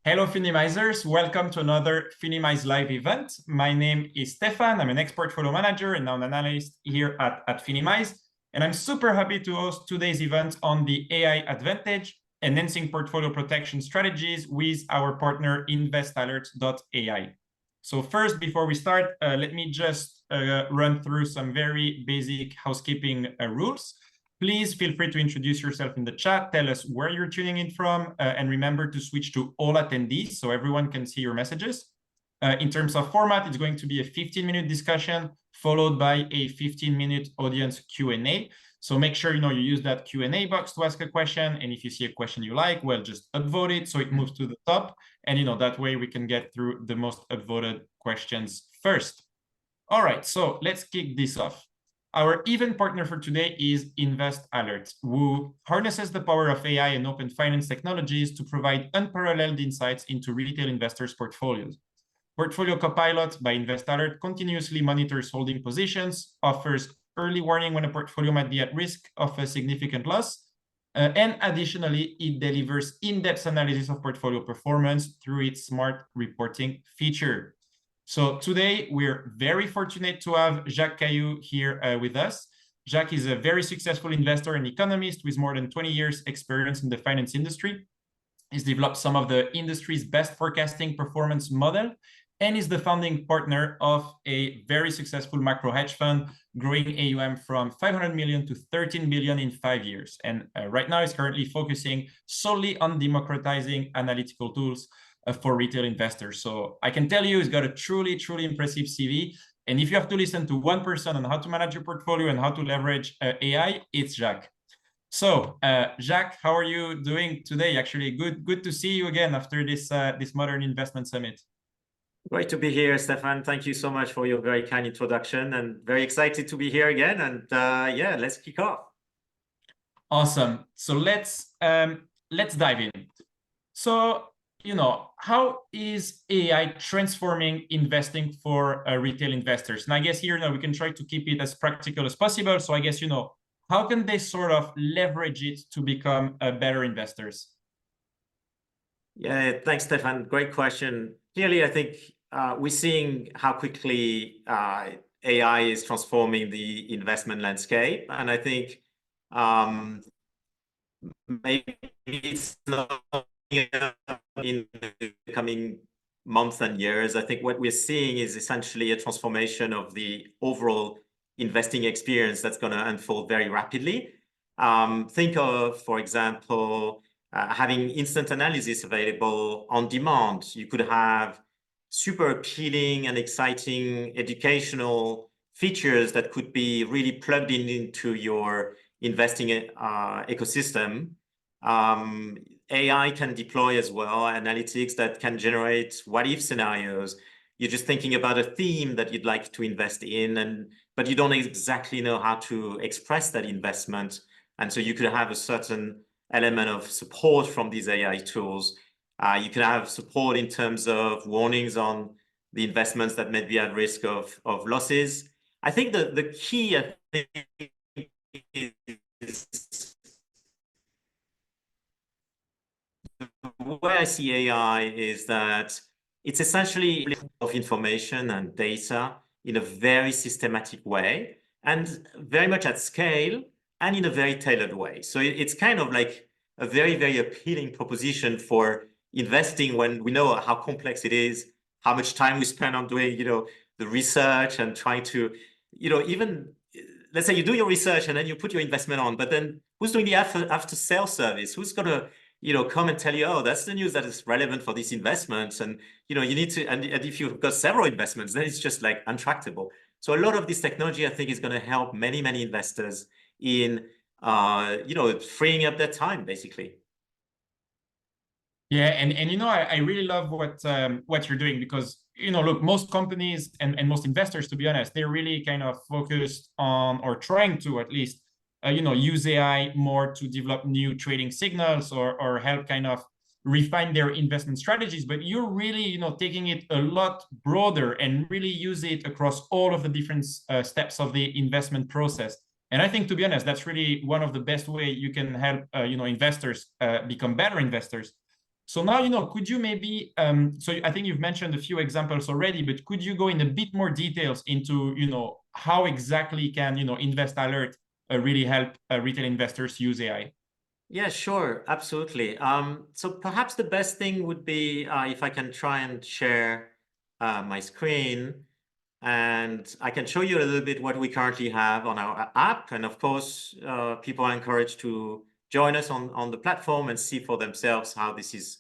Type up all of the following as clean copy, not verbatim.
Hello, Finimizers. Welcome to another Finimize live event. My name is Stefan. I'm an expert portfolio manager and now an analyst here at Finimize. And I'm super happy to host today's event on the AI advantage, enhancing portfolio protection strategies with our partner InvestAlert.ai. So first, before we start, let me just run through some very basic housekeeping rules. Please feel free to introduce yourself in the chat, tell us where you're tuning in from, and remember to switch to all attendees so everyone can see your messages. In terms of format, it's going to be a 15-minute discussion followed by a 15-minute audience Q&A. So make sure you use that Q&A box to ask a question, and if you see a question you like, well, just upvote it so it moves to the top, and that way we can get through the most upvoted questions first. All right, so let's kick this off. Our event partner for today is InvestAlert, who harnesses the power of AI and open finance technologies to provide unparalleled insights into retail investors' portfolios. Portfolio Copilot by InvestAlert continuously monitors holding positions, offers early warning when a portfolio might be at risk of a significant loss, and additionally, it delivers in-depth analysis of portfolio performance through its smart reporting feature. So today, we're very fortunate to have Jacques Cailloux here with us. Jacques is a very successful investor and economist with more than 20 years experience in the finance industry. He's developed some of the industry's best forecasting performance model and is the founding partner of a very successful macro hedge fund, growing AUM from 500 million to 13 billion in 5 years. And right now, he's currently focusing solely on democratizing analytical tools for retail investors. So I can tell you he's got a truly, truly impressive CV. And if you have to listen to one person on how to manage your portfolio and how to leverage AI, it's Jacques. So Jacques, how are you doing today? Actually, good to see you again after this Modern Investment Summit. Great to be here, Stefan. Thank you so much for your very kind introduction, and very excited to be here again. And yeah, let's kick off. Awesome. So let's dive in. So how is AI transforming investing for retail investors? And I guess here we can try to keep it as practical as possible. So I guess how can they sort of leverage it to become better investors? Yeah, thanks, Stefan. Great question. Clearly, I think we're seeing how quickly AI is transforming the investment landscape. And I think maybe it's not in the coming months and years. I think what we're seeing is essentially a transformation of the overall investing experience that's going to unfold very rapidly. Think of, for example, having instant analysis available on demand. You could have super appealing and exciting educational features that could be really plugged into your investing ecosystem. AI can deploy as well analytics that can generate what-if scenarios. You're just thinking about a theme that you'd like to invest in, but you don't exactly know how to express that investment. And so you could have a certain element of support from these AI tools. You can have support in terms of warnings on the investments that may be at risk of losses. I think the key is the way I see AI is that it's essentially of information and data in a very systematic way and very much at scale and in a very tailored way. So it's kind of like a very, very appealing proposition for investing when we know how complex it is, how much time we spend on doing, the research and trying to, even let's say you do your research and then you put your investment on, but then who's doing the after sales service? Who's going to come and tell you, oh, that's the news that is relevant for these investments. And, you need to, and if you've got several investments, then it's just like untractable. So a lot of this technology, I think, is going to help many, many investors in, freeing up their time, basically. Yeah, and I really love what you're doing because, look, most companies and most investors, to be honest, they're really kind of focused on, or trying to at least, use AI more to develop new trading signals or help kind of refine their investment strategies. But you're really, taking it a lot broader and really use it across all of the different steps of the investment process. And I think, to be honest, that's really one of the best way you can help, investors become better investors. So now, could you maybe, so I think you've mentioned a few examples already, but could you go in a bit more details into, how exactly can, InvestAlert really help retail investors use AI? Yeah, sure, absolutely. So perhaps the best thing would be if I can try and share my screen, and I can show you a little bit what we currently have on our app. And of course, people are encouraged to join us on the platform and see for themselves how this is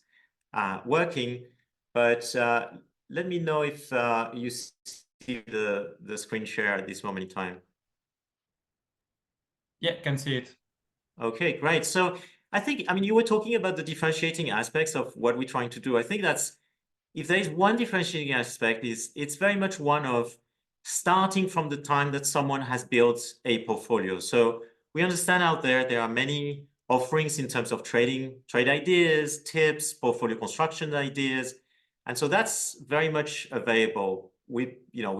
working. But let me know if you see the screen share at this moment in time. Yeah, can see it. Okay, great. So I think, I mean, you were talking about the differentiating aspects of what we're trying to do. I think that's, if there is one differentiating aspect, is it's very much one of starting from the time that someone has built a portfolio. So we understand out there are many offerings in terms of trading, trade ideas, tips, portfolio construction ideas. And so that's very much available. We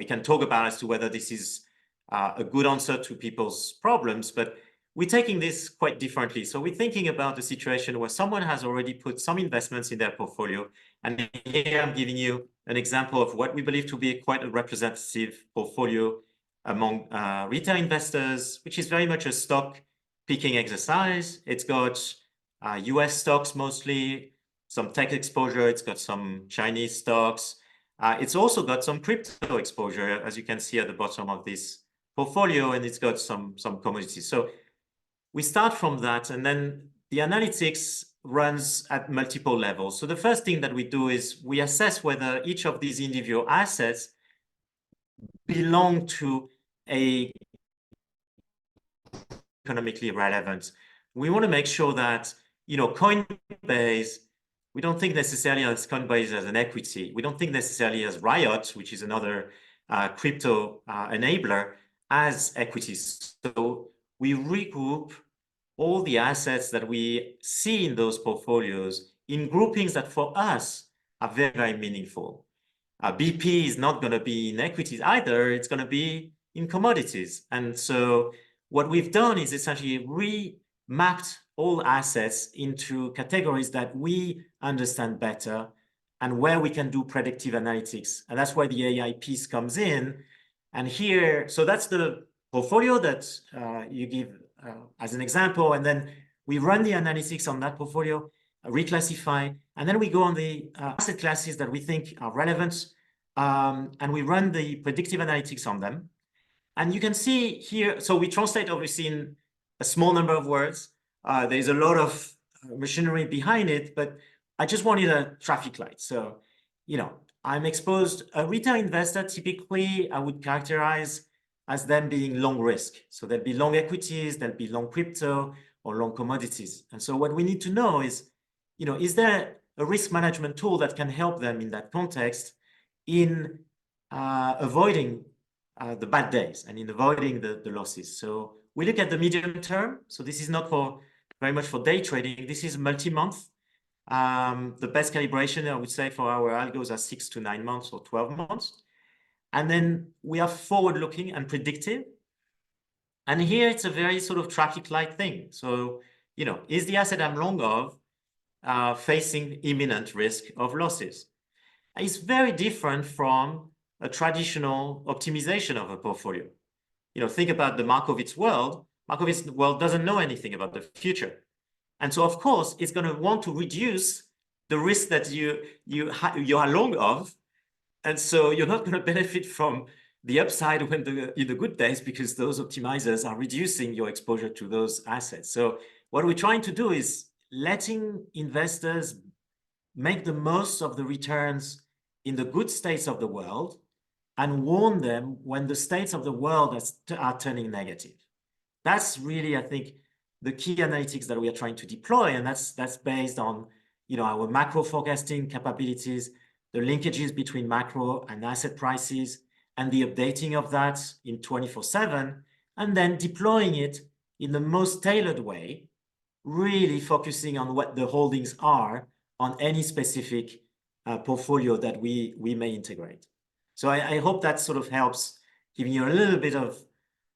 can talk about as to whether this is a good answer to people's problems, but we're taking this quite differently. So we're thinking about a situation where someone has already put some investments in their portfolio. And here I'm giving you an example of what we believe to be quite a representative portfolio among retail investors, which is very much a stock picking exercise. It's got US stocks mostly, some tech exposure. It's got some Chinese stocks. It's also got some crypto exposure, as you can see at the bottom of this portfolio, and it's got some commodities. So we start from that, and then the analytics runs at multiple levels. So the first thing that we do is we assess whether each of these individual assets belong to a economically relevant. We want to make sure that, Coinbase, we don't think necessarily as Coinbase as an equity. We don't think necessarily as Riot, which is another crypto enabler, as equities. So we regroup all the assets that we see in those portfolios in groupings that for us are very, very meaningful. BP is not going to be in equities either. It's going to be in commodities. And so what we've done is essentially remapped all assets into categories that we understand better and where we can do predictive analytics. And that's where the AI piece comes in. And here, so that's the portfolio that you give as an example. And then we run the analytics on that portfolio, reclassify, and then we go on the asset classes that we think are relevant, and we run the predictive analytics on them. And you can see here, so we translate obviously in a small number of words. There's a lot of machinery behind it, but I just wanted a traffic light. So, I'm exposed, a retail investor, typically I would characterize as them being long risk. So there'll be long equities, there'll be long crypto or long commodities. And so what we need to know is, is there a risk management tool that can help them in that context in avoiding the bad days and in avoiding the losses. So we look at the medium term. So this is not very much for day trading. This is multi-month. The best calibration, I would say, for our algos are 6 to 9 months or 12 months. And then we are forward-looking and predictive. And here it's a very sort of traffic light thing. So, is the asset I'm long of facing imminent risk of losses? It's very different from a traditional optimization of a portfolio. Think about the Markowitz world. Markowitz world doesn't know anything about the future. And so, of course, it's going to want to reduce the risk that you are long of. And so you're not going to benefit from the upside in the good days because those optimizers are reducing your exposure to those assets. So what we're trying to do is letting investors make the most of the returns in the good states of the world and warn them when the states of the world are turning negative. That's really, I think, the key analytics that we are trying to deploy. And that's based on, our macro forecasting capabilities, the linkages between macro and asset prices, and the updating of that in 24/7, and then deploying it in the most tailored way, really focusing on what the holdings are on any specific portfolio that we may integrate. So I hope that sort of helps giving you a little bit of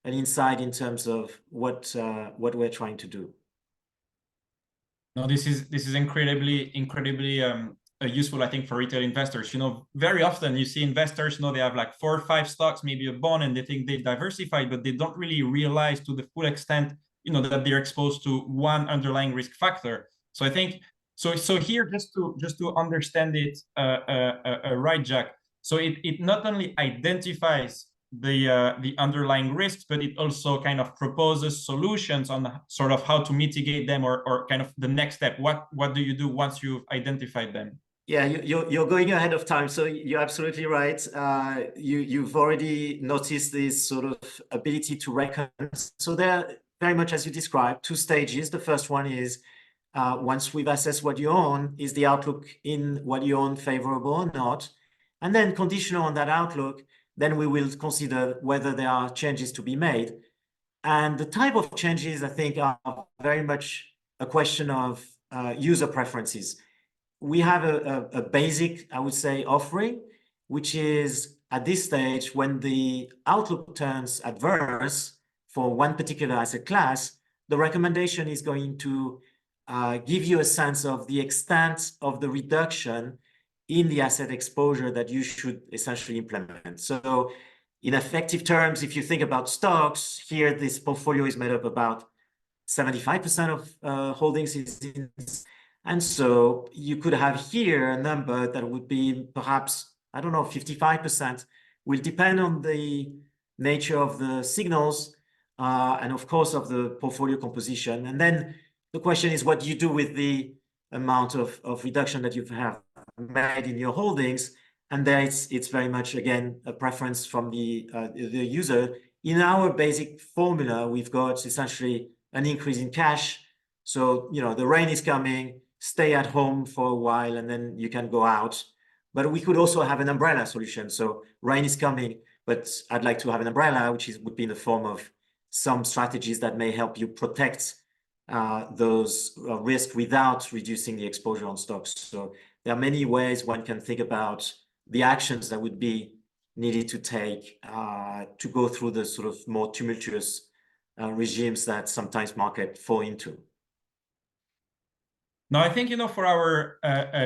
an insight in terms of what we're trying to do. No, this is incredibly useful, I think, for retail investors. Very often you see investors, they have like 4 or 5 stocks, maybe a bond, and they think they diversified, but they don't really realize to the full extent, that they're exposed to one underlying risk factor. So I think so here, just to understand it right, Jacques. So it not only identifies the underlying risks, but it also kind of proposes solutions on sort of how to mitigate them, or kind of the next step. What do you do once you've identified them? Yeah, you're going ahead of time, so you're absolutely right. You've already noticed this sort of ability to reckon. So there, very much as you described, 2 stages. The first one is once we've assessed what you own, is the outlook in what you own favorable or not? And then conditional on that outlook, then we will consider whether there are changes to be made. And the type of changes, I think, are very much a question of user preferences. We have a basic, I would say, offering, which is at this stage, when the outlook turns adverse for one particular asset class, the recommendation is going to give you a sense of the extent of the reduction in the asset exposure that you should essentially implement. So in effective terms, if you think about stocks, here this portfolio is made up about 75% of holdings and so you could have here a number that would be perhaps, I don't know, 55%, will depend on the nature of the signals and of course of the portfolio composition. And then the question is, what do you do with the amount of reduction that you have made in your holdings? And there it's very much, again, a preference from the user. In our basic formula, we've got essentially an increase in cash. So, the rain is coming, stay at home for a while, and then you can go out. But we could also have an umbrella solution. So rain is coming, but I'd like to have an umbrella, which would be in the form of some strategies that may help you protect those risks without reducing the exposure on stocks. So there are many ways one can think about the actions that would be needed to take to go through the sort of more tumultuous regimes that sometimes market fall into. Now, I think, for our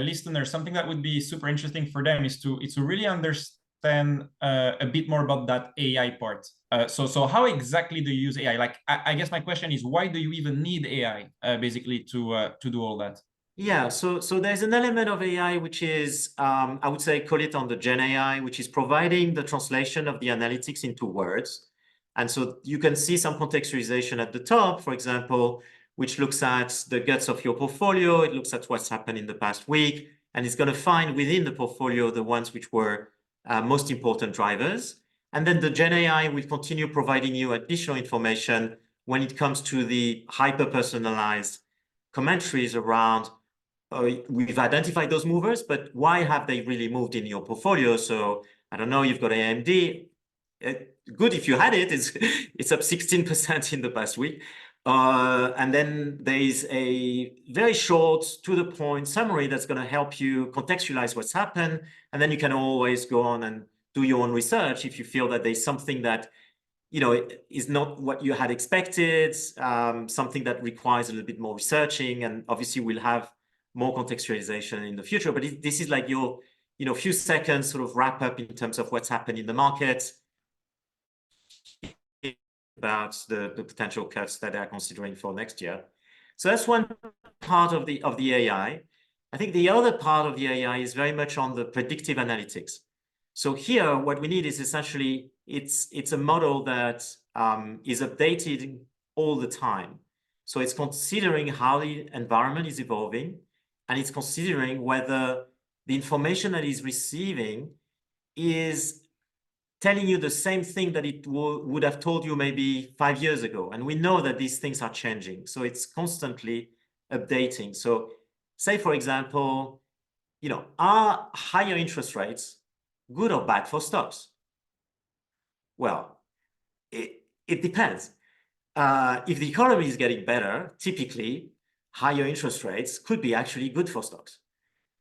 listeners, something that would be super interesting for them is to really understand a bit more about that AI part. So how exactly do you use AI? Like, I guess my question is, why do you even need AI, basically, to do all that? Yeah, so there's an element of AI which is, I would say, call it on the Gen AI, which is providing the translation of the analytics into words. And so you can see some contextualization at the top, for example, which looks at the guts of your portfolio. It looks at what's happened in the past week, and it's going to find within the portfolio the ones which were most important drivers. And then the Gen AI will continue providing you additional information when it comes to the hyper-personalized commentaries around we've identified those movers, but why have they really moved in your portfolio? So I don't know, you've got AMD. Good if you had it. It's up 16% in the past week. And then there is a very short, to the point summary that's going to help you contextualize what's happened. And then you can always go on and do your own research if you feel that there's something that is not what you had expected, something that requires a little bit more researching. And obviously we'll have more contextualization in the future, but this is like your, few seconds sort of wrap up in terms of what's happened in the market, about the potential cuts that they're considering for next year. So that's one part of the AI. I think the other part of the AI is very much on the predictive analytics. So here, what we need is essentially, it's a model that is updated all the time. So it's considering how the environment is evolving, and it's considering whether the information that it's receiving is telling you the same thing that it would have told you maybe 5 years ago. And we know that these things are changing. So it's constantly updating. So say, for example, are higher interest rates good or bad for stocks? Well, it depends. If the economy is getting better, typically higher interest rates could be actually good for stocks.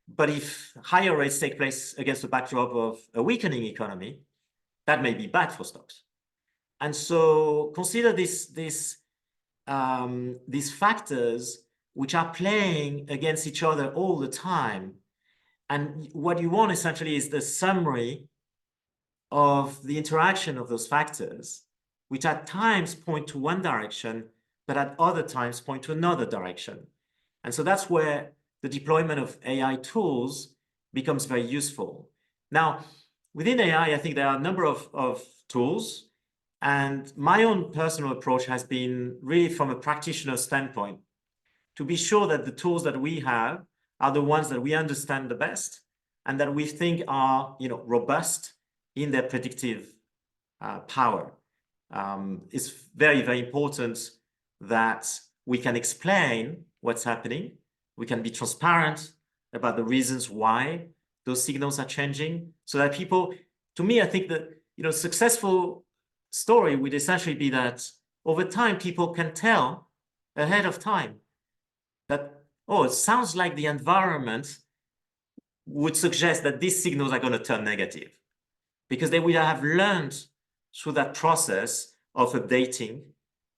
But if higher rates take place against the backdrop of a weakening economy, that may be bad for stocks. And so consider these factors which are playing against each other all the time. And what you want essentially is the summary of the interaction of those factors, which at times point to one direction, but at other times point to another direction. And so that's where the deployment of AI tools becomes very useful. Now, within AI, I think there are a number of tools. And my own personal approach has been really from a practitioner standpoint, to be sure that the tools that we have are the ones that we understand the best and that we think are, robust in their predictive power. It's very, very important that we can explain what's happening. We can be transparent about the reasons why those signals are changing, so that people, to me, I think that, successful story would essentially be that over time, people can tell ahead of time that, oh, it sounds like the environment would suggest that these signals are going to turn negative, because they will have learned through that process of updating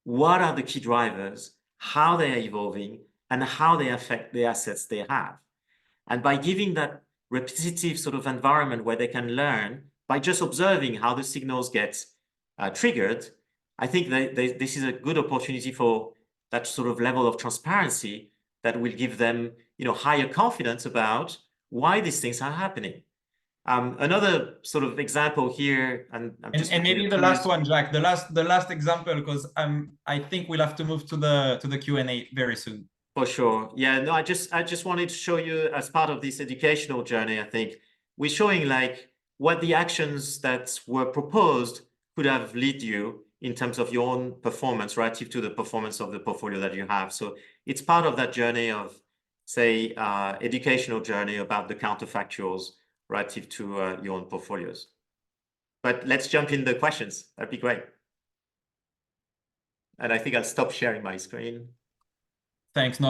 what are the key drivers, how they are evolving, and how they affect the assets they have. And by giving that repetitive sort of environment where they can learn by just observing how the signals get triggered, I think that this is a good opportunity for that sort of level of transparency that will give them, higher confidence about why these things are happening. Another sort of example here, and maybe the last one, Jacques, the last example, because I think we'll have to move to the Q&A very soon. For sure. Yeah, no, I just wanted to show you, as part of this educational journey, I think we're showing like what the actions that were proposed could have led you in terms of your own performance relative to the performance of the portfolio that you have. So it's part of that journey of, say, educational journey about the counterfactuals relative to your own portfolios. But let's jump in the questions. That'd be great. And I think I'll stop sharing my screen. Thanks. No,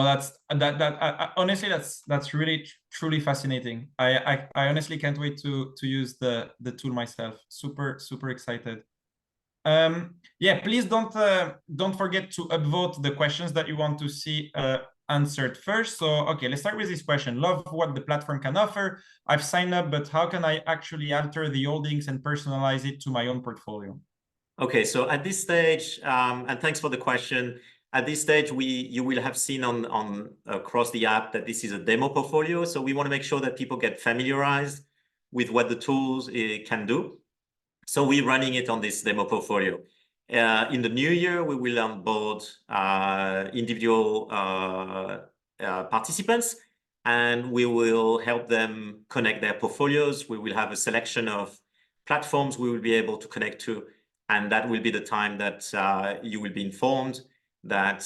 honestly, that's really truly fascinating. I honestly can't wait to use the tool myself. Super excited. Yeah, please don't forget to upvote the questions that you want to see answered first. So, okay, let's start with this question. Love what the platform can offer. I've signed up, but how can I actually alter the holdings and personalize it to my own portfolio? Okay, so at this stage, and thanks for the question. At this stage, you will have seen on across the app that this is a demo portfolio. So we want to make sure that people get familiarized with what the tools can do. So we're running it on this demo portfolio. In the new year, we will onboard individual participants, and we will help them connect their portfolios. We will have a selection of platforms we will be able to connect to, and that will be the time that you will be informed that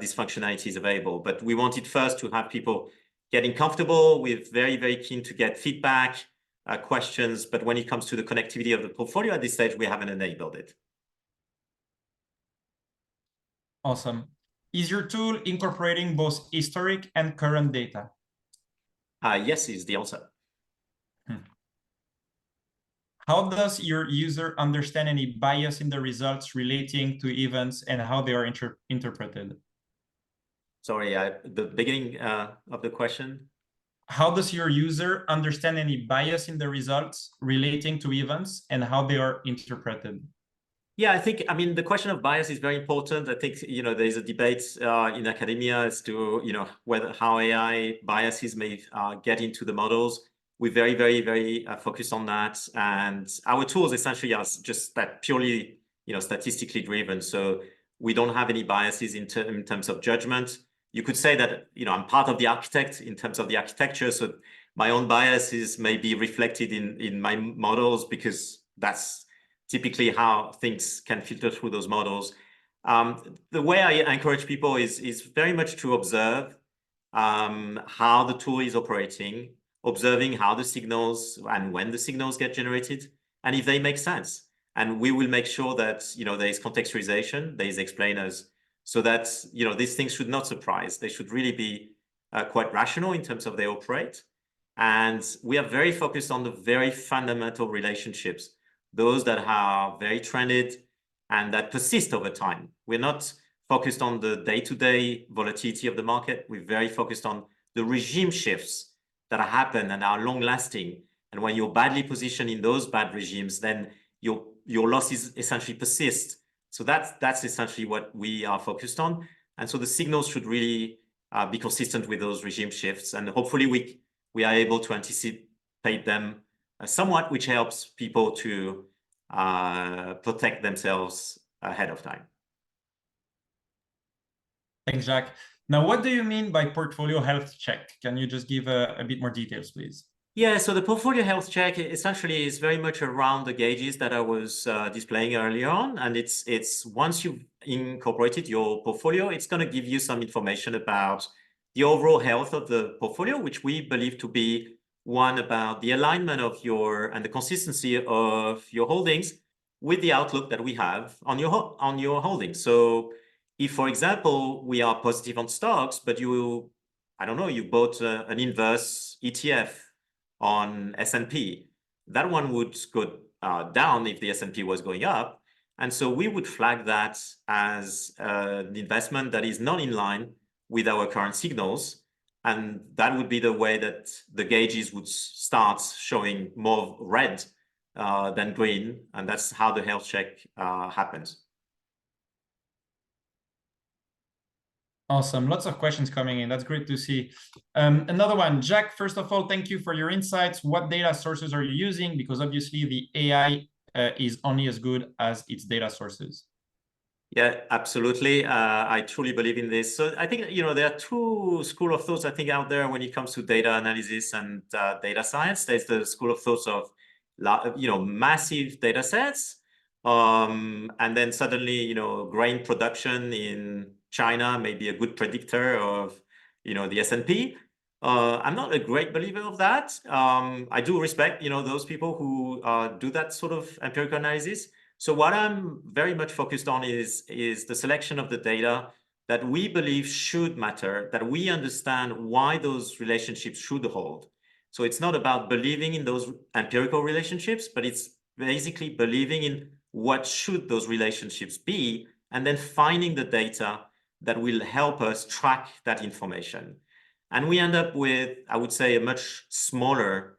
this functionality is available. But we wanted first to have people getting comfortable. We're very, very keen to get feedback, questions, but when it comes to the connectivity of the portfolio at this stage, we haven't enabled it. Awesome. Is your tool incorporating both historic and current data? Yes, is the answer. How does your user understand any bias in the results relating to events and how they are interpreted? Sorry, the beginning of the question. How does your user understand any bias in the results relating to events and how they are interpreted? Yeah, I mean, the question of bias is very important. I think, there's a debate in academia as to, how AI biases may get into the models. We're very, very, very focused on that. And our tools essentially are just that purely, statistically driven. So we don't have any biases in terms of judgment. You could say that, I'm part of the architect in terms of the architecture. So my own biases may be reflected in my models, because that's typically how things can filter through those models. The way I encourage people is very much to observe how the tool is operating, observing how the signals and when the signals get generated, and if they make sense. And we will make sure that, there is contextualization, there is explainers, so that, these things should not surprise. They should really be quite rational in terms of they operate. And we are very focused on the very fundamental relationships, those that are very trended and that persist over time. We're not focused on the day-to-day volatility of the market. We're very focused on the regime shifts that happen and are long-lasting. And when you're badly positioned in those bad regimes, then your losses essentially persist. So that's essentially what we are focused on. And so the signals should really be consistent with those regime shifts. And hopefully we are able to anticipate them somewhat, which helps people to protect themselves ahead of time. Thanks, Jacques. Now, what do you mean by portfolio health check? Can you just give a bit more details, please? Yeah, so the portfolio health check essentially is very much around the gauges that I was displaying earlier on. And it's once you've incorporated your portfolio, it's going to give you some information about the overall health of the portfolio, which we believe to be one about the alignment of and the consistency of your holdings with the outlook that we have on your holdings. So if, for example, we are positive on stocks, but you bought an inverse ETF on S&P, that one would go down if the S&P was going up. And so we would flag that as an investment that is not in line with our current signals. And that would be the way that the gauges would start showing more red than green. And that's how the health check happens. Awesome. Lots of questions coming in. That's great to see. Another one, Jacques, first of all, thank you for your insights. What data sources are you using? Because obviously the AI is only as good as its data sources. Yeah, absolutely. I truly believe in this. So I think, there are two schools of thoughts, I think, out there when it comes to data analysis and data science. There's the school of thoughts of, massive data sets. And then suddenly, grain production in China may be a good predictor of, the S&P. I'm not a great believer of that. I do respect, those people who do that sort of empirical analysis. So what I'm very much focused on is the selection of the data that we believe should matter, that we understand why those relationships should hold. So it's not about believing in those empirical relationships, but it's basically believing in what should those relationships be, and then finding the data that will help us track that information. And we end up with, I would say, a much smaller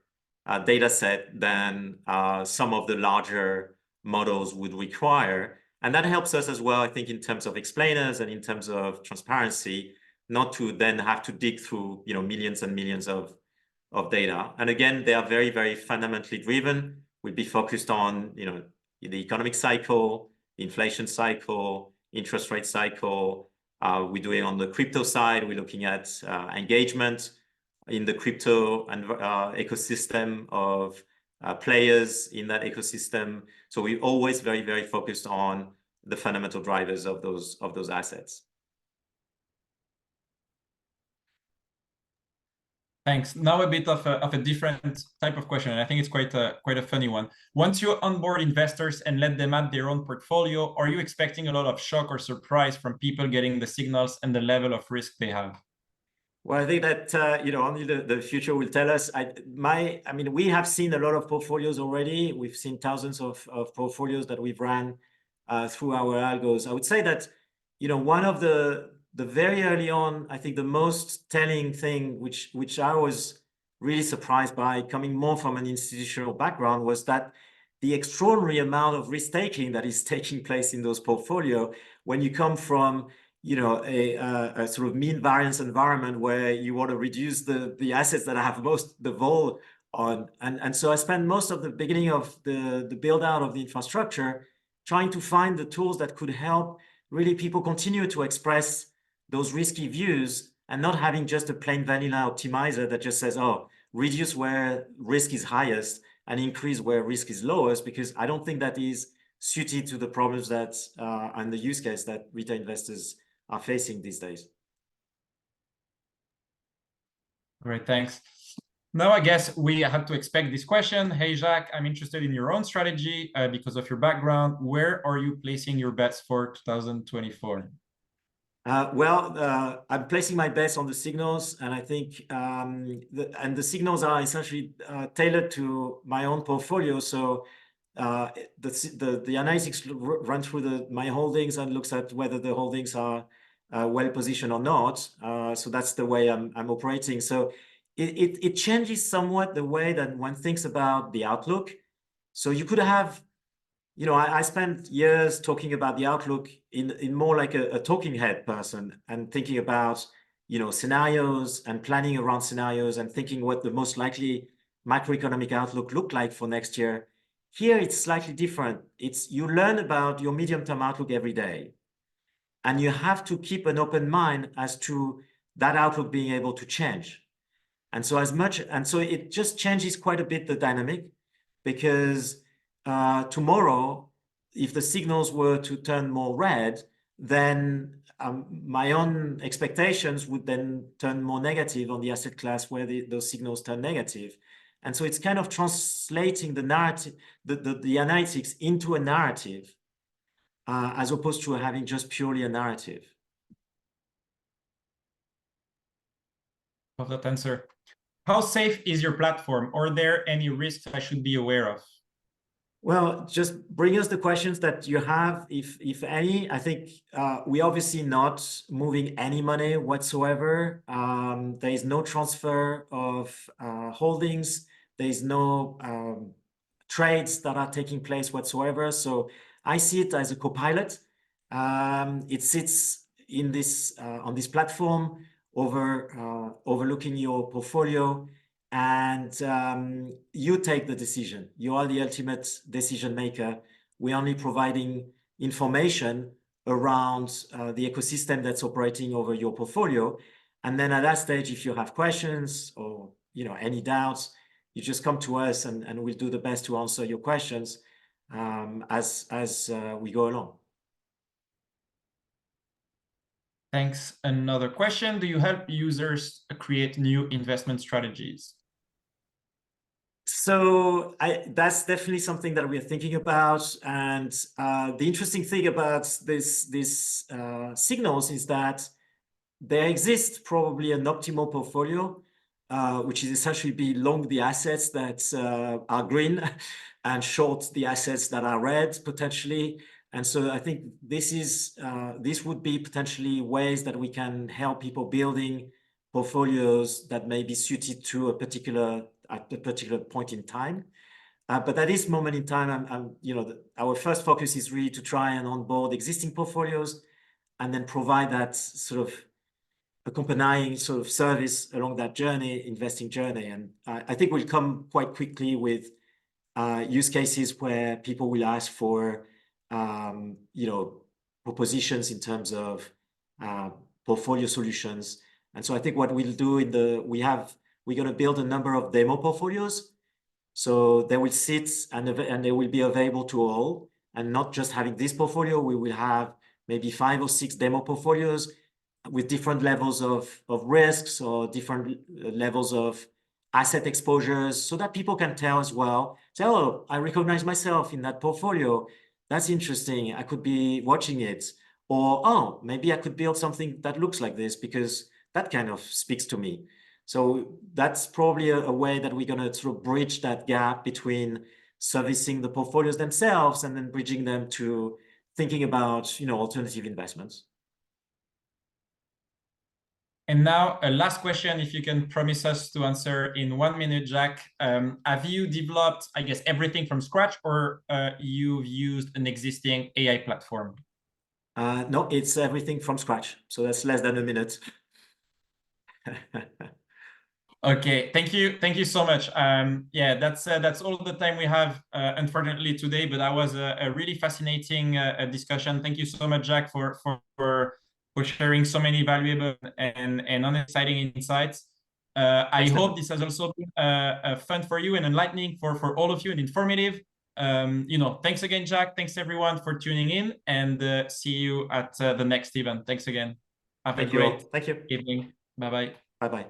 data set than some of the larger models would require. And that helps us as well, I think, in terms of explainers and in terms of transparency, not to then have to dig through, millions and millions of data. And again, they are very, very fundamentally driven. We'll be focused on, the economic cycle, inflation cycle, interest rate cycle. We're doing on the crypto side, we're looking at engagement in the crypto and ecosystem of players in that ecosystem. So we're always very, very focused on the fundamental drivers of those assets. Thanks. Now a bit of a different type of question, and I think it's quite a funny one. Once you onboard investors and let them add their own portfolio, are you expecting a lot of shock or surprise from people getting the signals and the level of risk they have? Well, I think that only the future will tell us. We have seen a lot of portfolios already. We've seen thousands of portfolios that we've ran through our algos. I would say that one of the very early on, I think the most telling thing, which I was really surprised by, coming more from an institutional background, was that the extraordinary amount of risk taking that is taking place in those portfolios when you come from a sort of mean variance environment where you want to reduce the assets that have most the vol on. And so I spent most of the beginning of the build out of the infrastructure trying to find the tools that could help really people continue to express those risky views and not having just a plain vanilla optimizer that just says, oh, reduce where risk is highest and increase where risk is lowest, because I don't think that is suited to the problems that and the use case that retail investors are facing these days. Great, thanks. Now, I guess we had to expect this question. Hey, Jacques, I'm interested in your own strategy because of your background. Where are you placing your bets for 2024? I'm placing my bets on the signals, and I think the signals are essentially tailored to my own portfolio. So the analytics run through my holdings and looks at whether the holdings are well positioned or not. So that's the way I'm operating. So it changes somewhat the way that one thinks about the outlook. So you could have, you know, I spent years talking about the outlook in more like a talking head person and thinking about, you know, scenarios and planning around scenarios and thinking what the most likely macroeconomic outlook look like for next year. Here it's slightly different. It's you learn about your medium-term outlook every day, and you have to keep an open mind as to that outlook being able to change. And so it just changes quite a bit the dynamic, because tomorrow, if the signals were to turn more red, then my own expectations would then turn more negative on the asset class where those signals turn negative. And so it's kind of translating the narrative, the analytics into a narrative, as opposed to having just purely a narrative. Of that answer. How safe is your platform? Are there any risks I should be aware of? Well, just bring us the questions that you have, if any. I think we're obviously not moving any money whatsoever. There is no transfer of holdings. There is no trades that are taking place whatsoever. So I see it as a Copilot. It sits in this on this platform overlooking your portfolio. And you take the decision. You are the ultimate decision maker. We're only providing information around the ecosystem that's operating over your portfolio. And then at that stage, if you have questions or any doubts, you just come to us, and we'll do the best to answer your questions as we go along. Thanks. Another question: do you help users create new investment strategies? So that's definitely something that we're thinking about. And the interesting thing about these signals is that there exists probably an optimal portfolio, which is essentially be long the assets that are green and short the assets that are red, potentially. And so I think this would be potentially ways that we can help people building portfolios that may be suited to at a particular point in time. But at this moment in time, our first focus is really to try and onboard existing portfolios and then provide that sort of accompanying sort of service along that journey, investing journey. And I think we'll come quite quickly with use cases where people will ask for, propositions in terms of portfolio solutions. And so I think what we'll do we're going to build a number of demo portfolios. So they will sit and they will be available to all, and not just having this portfolio. We will have maybe 5 or 6 demo portfolios with different levels of risks or different levels of asset exposures, so that people can tell as well, say, oh, I recognize myself in that portfolio. That's interesting. I could be watching it. Or, oh, maybe I could build something that looks like this because that kind of speaks to me. So that's probably a way that we're going to sort of bridge that gap between servicing the portfolios themselves and then bridging them to thinking about, alternative investments. And now a last question, if you can promise us to answer in 1 minute, Jacques. Have you developed, I guess, everything from scratch, or you've used an existing AI platform? No, it's everything from scratch. So that's less than a minute. Okay, thank you so much. Yeah, that's all the time we have, unfortunately, today. But that was a really fascinating discussion. Thank you so much, Jacques, for sharing so many valuable and exciting insights. I hope this has also been fun for you and enlightening for all of you and informative. Thanks again, Jacques. Thanks everyone for tuning in, and see you at the next event. Thanks again. Have a great evening. Bye bye. Bye bye.